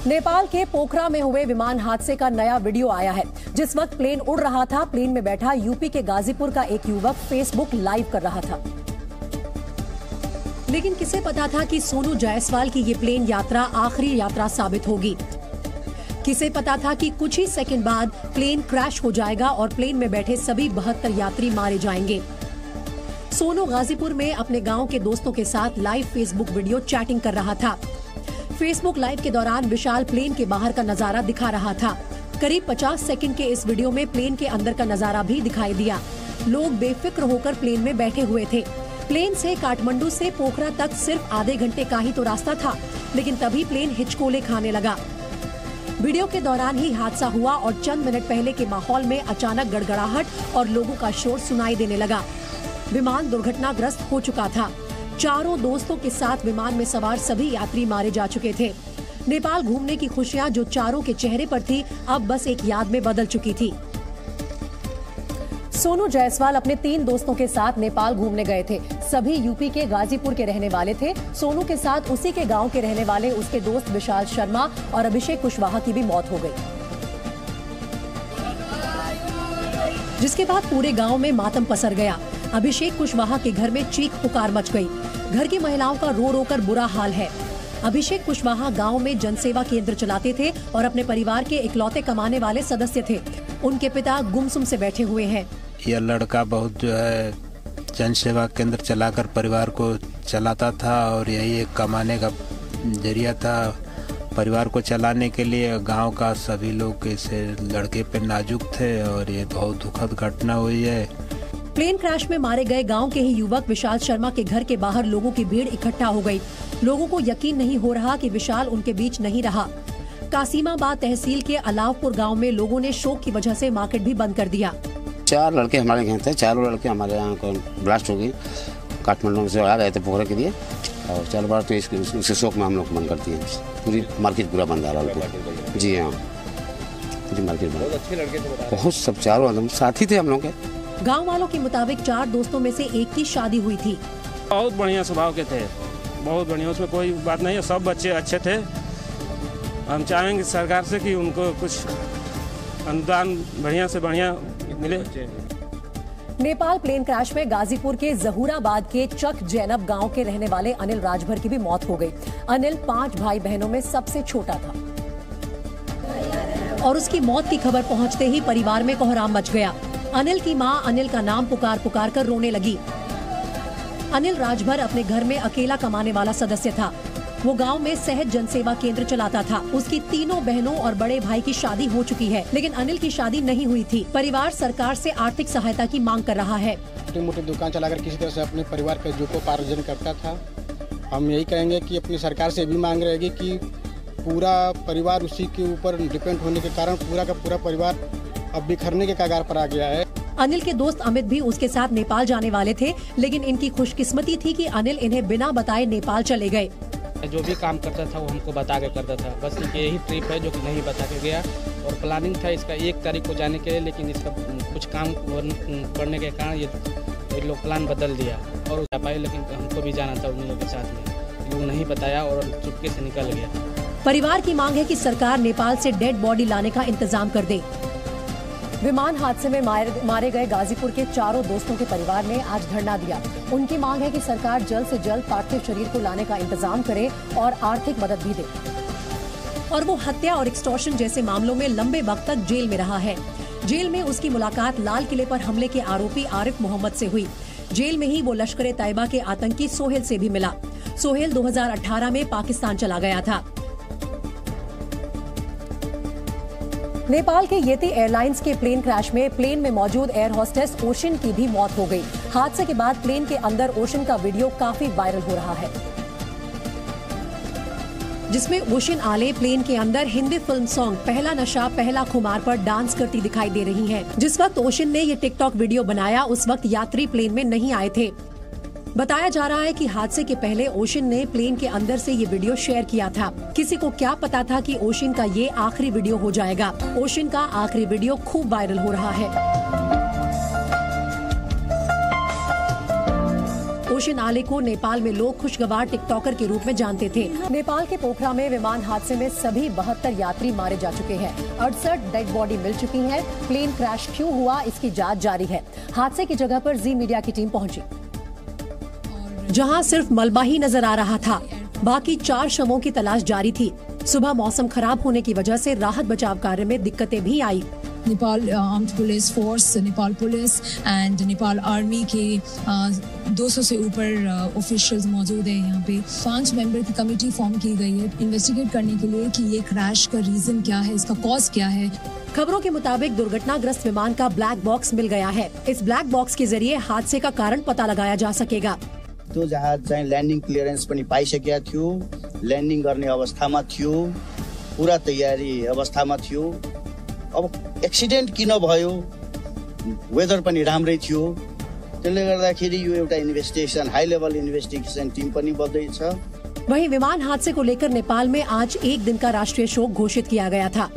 नेपाल के पोखरा में हुए विमान हादसे का नया वीडियो आया है। जिस वक्त प्लेन उड़ रहा था, प्लेन में बैठा यूपी के गाजीपुर का एक युवक फेसबुक लाइव कर रहा था। लेकिन किसे पता था कि सोनू जायसवाल की ये प्लेन यात्रा आखिरी यात्रा साबित होगी। किसे पता था कि कुछ ही सेकंड बाद प्लेन क्रैश हो जाएगा और प्लेन में बैठे सभी 72 यात्री मारे जाएंगे। सोनू गाजीपुर में अपने गांव के दोस्तों के साथ लाइव फेसबुक वीडियो चैटिंग कर रहा था। फेसबुक लाइव के दौरान विशाल प्लेन के बाहर का नजारा दिखा रहा था। करीब 50 सेकंड के इस वीडियो में प्लेन के अंदर का नजारा भी दिखाई दिया। लोग बेफिक्र होकर प्लेन में बैठे हुए थे। प्लेन से काठमांडू से पोखरा तक सिर्फ आधे घंटे का ही तो रास्ता था, लेकिन तभी प्लेन हिचकोले खाने लगा। वीडियो के दौरान ही हादसा हुआ और चंद मिनट पहले के माहौल में अचानक गड़गड़ाहट और लोगों का शोर सुनाई देने लगा। विमान दुर्घटनाग्रस्त हो चुका था। चारों दोस्तों के साथ विमान में सवार सभी यात्री मारे जा चुके थे। नेपाल घूमने की खुशियां जो चारों के चेहरे पर थी, अब बस एक याद में बदल चुकी थी। सोनू जायसवाल अपने 3 दोस्तों के साथ नेपाल घूमने गए थे। सभी यूपी के गाजीपुर के रहने वाले थे। सोनू के साथ उसी के गांव के रहने वाले उसके दोस्त विशाल शर्मा और अभिषेक कुशवाहा की भी मौत हो गई, जिसके बाद पूरे गांव में मातम पसर गया। अभिषेक कुशवाहा के घर में चीख पुकार मच गई। घर की महिलाओं का रो रो कर बुरा हाल है। अभिषेक कुशवाहा गांव में जनसेवा केंद्र चलाते थे और अपने परिवार के इकलौते कमाने वाले सदस्य थे। उनके पिता गुमसुम से बैठे हुए हैं। यह लड़का बहुत जो है जनसेवा केंद्र चलाकर परिवार को चलाता था और यही एक कमाने का जरिया था परिवार को चलाने के लिए। गांव का सभी लोग इसे लड़के पे नाजुक थे और ये बहुत दुखद घटना हुई है। प्लेन क्रैश में मारे गए गांव के ही युवक विशाल शर्मा के घर के बाहर लोगों की भीड़ इकट्ठा हो गई। लोगों को यकीन नहीं हो रहा कि विशाल उनके बीच नहीं रहा। कासिमाबाद तहसील के अलावपुर गांव में लोगों ने शोक की वजह से मार्केट भी बंद कर दिया। 4 लड़के हमारे यहाँ थे। चारों लड़के हमारे यहाँ को ब्लास्ट हो गई। काठमांडू से आ रहे थे पोखरा के लिए और 4 बार तो इसके शोक में हम लोग बंद करती हैं। पूरी मार्केट पूरा बंद आ रहा। जी हाँ, पूरी मार्केट बंद। अच्छे लड़के थे, बहुत सब चारों साथी थे हम लोग के। गांव वालों के मुताबिक 4 दोस्तों में से एक की शादी हुई थी। बहुत बढ़िया स्वभाव के थे, बहुत बढ़िया, उसमें कोई बात नहीं है। सब बच्चे अच्छे थे। हम चाहेंगे सरकार से कि उनको कुछ अनुदान बढ़िया से बढ़िया मिले। नेपाल प्लेन क्रैश में गाजीपुर के जहूराबाद के चक जैनब गांव के रहने वाले अनिल राजभर की भी मौत हो गई। अनिल 5 भाई बहनों में सबसे छोटा था और उसकी मौत की खबर पहुंचते ही परिवार में कोहराम मच गया। अनिल की मां अनिल का नाम पुकार पुकार कर रोने लगी। अनिल राजभर अपने घर में अकेला कमाने वाला सदस्य था। वो गांव में सहज जनसेवा केंद्र चलाता था। उसकी 3 बहनों और बड़े भाई की शादी हो चुकी है, लेकिन अनिल की शादी नहीं हुई थी। परिवार सरकार से आर्थिक सहायता की मांग कर रहा है। छोटी मोटी दुकान चलाकर किसी तरह से अपने परिवार का जीविकोपार्जन करता था। हम यही कहेंगे कि अपनी सरकार से भी मांग रहेगी कि पूरा परिवार उसी के ऊपर डिपेंड होने के कारण पूरा का पूरा परिवार अब बिखरने के कगार पर आ गया है। अनिल के दोस्त अमित भी उसके साथ नेपाल जाने वाले थे, लेकिन इनकी खुशकिस्मती थी कि अनिल इन्हें बिना बताए नेपाल चले गए। जो भी काम करता था वो हमको बता के करता था। बस यही ट्रिप है जो कि नहीं बता के गया और प्लानिंग था इसका 1 तारीख को जाने के लिए, लेकिन इसका कुछ काम करने के कारण ये लोग प्लान बदल दिया और जा पाए। लेकिन हमको भी जाना था उन लोगों के साथ में, लोग नहीं बताया और चुपके से निकल गया। परिवार की मांग है कि सरकार नेपाल से डेड बॉडी लाने का इंतजाम कर दे। विमान हादसे में मारे गए गाजीपुर के चारों दोस्तों के परिवार ने आज धरना दिया। उनकी मांग है कि सरकार जल्द से जल्द पार्थिव शरीर को लाने का इंतजाम करे और आर्थिक मदद भी दे। और वो हत्या और एक्सटॉर्शन जैसे मामलों में लंबे वक्त तक जेल में रहा है। जेल में उसकी मुलाकात लाल किले पर हमले के आरोपी आरिफ मोहम्मद से हुई। जेल में ही वो लश्कर तैयबा के आतंकी सोहेल से भी मिला। सोहेल 2018 में पाकिस्तान चला गया था। नेपाल के येती एयरलाइंस के प्लेन क्रैश में प्लेन में मौजूद एयर होस्टेस ओशन की भी मौत हो गई। हादसे के बाद प्लेन के अंदर ओशन का वीडियो काफी वायरल हो रहा है, जिसमें ओशन आले प्लेन के अंदर हिंदी फिल्म सॉन्ग पहला नशा पहला खुमार पर डांस करती दिखाई दे रही हैं। जिस वक्त ओशन ने ये टिकटॉक वीडियो बनाया, उस वक्त यात्री प्लेन में नहीं आए थे। बताया जा रहा है कि हादसे के पहले ओशन ने प्लेन के अंदर से ये वीडियो शेयर किया था। किसी को क्या पता था कि ओशन का ये आखिरी वीडियो हो जाएगा। ओशन का आखिरी वीडियो खूब वायरल हो रहा है। जोशिन आले को नेपाल में लोग खुशगवार टिकटॉकर के रूप में जानते थे। नेपाल के पोखरा में विमान हादसे में सभी 72 यात्री मारे जा चुके हैं। 68 डेड बॉडी मिल चुकी है। प्लेन क्रैश क्यों हुआ, इसकी जांच जारी है। हादसे की जगह पर जी मीडिया की टीम पहुंची, जहां सिर्फ मलबा ही नजर आ रहा था। बाकी 4 शवों की तलाश जारी थी। सुबह मौसम खराब होने की वजह से राहत बचाव कार्य में दिक्कतें भी आई। Nepal armed police force, Nepal police and Nepal army के 200 से ऊपर ऑफिशियल्स मौजूद हैं। यहाँ पे 5 मेंबर की कमेटी फॉर्म की गई है इन्वेस्टिगेट करने के लिए कि ये क्रैश का रीजन क्या है, इसका कॉज क्या है। खबरों के मुताबिक दुर्घटनाग्रस्त विमान का ब्लैक बॉक्स मिल गया है। इस ब्लैक बॉक्स के जरिए हादसे का कारण पता लगाया जा सकेगा। त्यो जहाज चाहिँ ल्यान्डिङ क्लियरेन्स पनि पाइसकेका थियो, ल्यान्डिङ गर्ने अवस्थामा थियो, पूरा तयारी अवस्थामा थियो। अब एक्सिडेन्ट किन भयो, वेदर पनि राम्रै थियो, त्यसले गर्दाखेरि यो एउटा investigation high level investigation team पनि बन्दैछ। वहीं विमान हादसे को लेकर नेपाल में आज 1 दिन का राष्ट्रीय शोक घोषित किया गया था।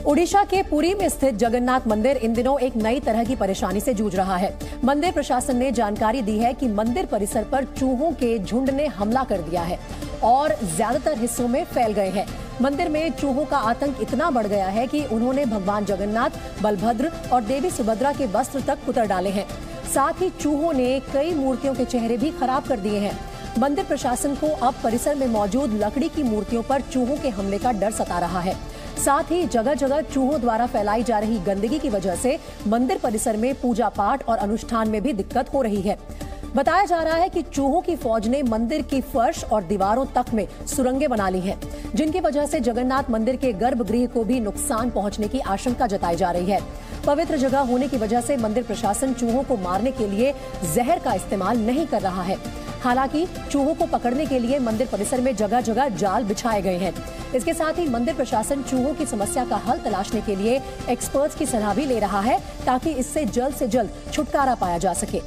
ओडिशा के पुरी में स्थित जगन्नाथ मंदिर इन दिनों एक नई तरह की परेशानी से जूझ रहा है। मंदिर प्रशासन ने जानकारी दी है कि मंदिर परिसर पर चूहों के झुंड ने हमला कर दिया है और ज्यादातर हिस्सों में फैल गए हैं। मंदिर में चूहों का आतंक इतना बढ़ गया है कि उन्होंने भगवान जगन्नाथ, बलभद्र और देवी सुभद्रा के वस्त्र तक कुतर डाले हैं। साथ ही चूहों ने कई मूर्तियों के चेहरे भी खराब कर दिए हैं। मंदिर प्रशासन को अब परिसर में मौजूद लकड़ी की मूर्तियों पर चूहों के हमले का डर सता रहा है। साथ ही जगह जगह चूहों द्वारा फैलाई जा रही गंदगी की वजह से मंदिर परिसर में पूजा पाठ और अनुष्ठान में भी दिक्कत हो रही है। बताया जा रहा है कि चूहों की फौज ने मंदिर की फर्श और दीवारों तक में सुरंगें बना ली हैं, जिनकी वजह से जगन्नाथ मंदिर के गर्भगृह को भी नुकसान पहुंचने की आशंका जताई जा रही है। पवित्र जगह होने की वजह से मंदिर प्रशासन चूहों को मारने के लिए जहर का इस्तेमाल नहीं कर रहा है। हालांकि चूहों को पकड़ने के लिए मंदिर परिसर में जगह जगह जाल बिछाए गए हैं। इसके साथ ही मंदिर प्रशासन चूहों की समस्या का हल तलाशने के लिए एक्सपर्ट्स की सलाह भी ले रहा है, ताकि इससे जल्द से जल्द छुटकारा पाया जा सके।